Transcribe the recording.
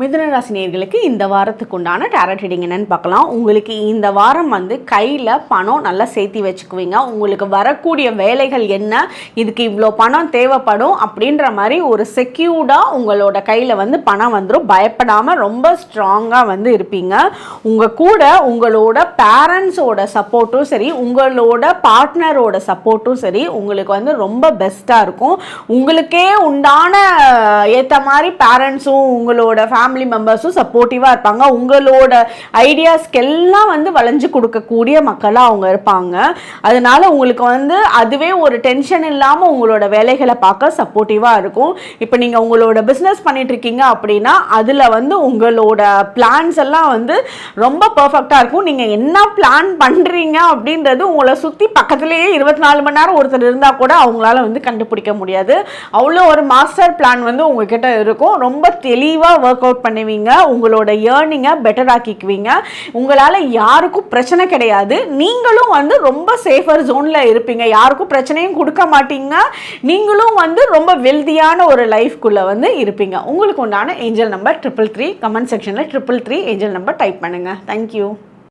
மிதுன ராசி நேயர்களுக்கு இந்த வாரத்துக்கு உண்டான டாரட் ரீடிங் என்னன்னு பார்க்கலாம். உங்களுக்கு இந்த வாரம் வந்து கையில் பணம் நல்லா சேர்த்தி வச்சுக்குவீங்க. உங்களுக்கு வரக்கூடிய வேலைகள் என்ன, இதுக்கு இவ்வளோ பணம் தேவைப்படும் அப்படின்ற மாதிரி ஒரு செக்யூர்டாக உங்களோட கையில் வந்து பணம் வந்துடும். பயப்படாமல் ரொம்ப ஸ்ட்ராங்காக வந்து இருப்பீங்க. உங்கள் கூட உங்களோட பேரண்ட்ஸோட சப்போர்ட்டும் சரி, உங்களோட பார்ட்னரோட சப்போர்ட்டும் சரி உங்களுக்கு வந்து ரொம்ப பெஸ்ட்டாக இருக்கும். உங்களுக்கே உண்டான ஏற்ற மாதிரி பேரண்ட்ஸும் உங்களோட ஃபேமிலி மெம்பர்ஸும் சப்போர்ட்டிவாக இருப்பாங்க. உங்களோட ஐடியாஸ்க்கெல்லாம் வந்து வளைஞ்சு கொடுக்கக்கூடிய மக்களாக அவங்க இருப்பாங்க. அதனால உங்களுக்கு வந்து அதுவே ஒரு டென்ஷன் இல்லாமல் உங்களோட வேலைகளை பார்க்க சப்போர்ட்டிவாக இருக்கும். இப்போ நீங்கள் உங்களோட பிஸ்னஸ் பண்ணிட்டு இருக்கீங்க அப்படின்னா அதில் வந்து உங்களோட பிளான்ஸ் எல்லாம் வந்து ரொம்ப பர்ஃபெக்டாக இருக்கும். நீங்கள் என்ன பிளான் பண்ணுறீங்க அப்படின்றது உங்களை சுற்றி பக்கத்துலேயே 24 மணி நேரம் ஒருத்தர் இருந்தால் கூட அவங்களால வந்து கண்டுபிடிக்க முடியாது. அவ்வளோ ஒரு மாஸ்டர் பிளான் வந்து உங்ககிட்ட இருக்கும். ரொம்ப தெளிவாக ஒர்க் அவுட் பண்ணுவீங்க. உங்களோட ஏர்னிங்கை பெட்டர் ஆக்கிக்குவீங்க. உங்களால் யாருக்கும் பிரச்சனை கிடையாது. நீங்களும் வந்து ரொம்ப சேஃபர் ஜோனில் இருப்பீங்க. யாருக்கும் பிரச்சனையும் கொடுக்க மாட்டீங்க. நீங்களும் வந்து ரொம்ப வெல்தியான ஒரு லைஃப்குள்ளே வந்து இருப்பீங்க. உங்களுக்கு உண்டான ஏஞ்சல் நம்பர் 333. கமெண்ட் செக்ஷனில் 333 ஏஞ்சல் நம்பர் டைப் பண்ணுங்கள். தேங்க்யூ.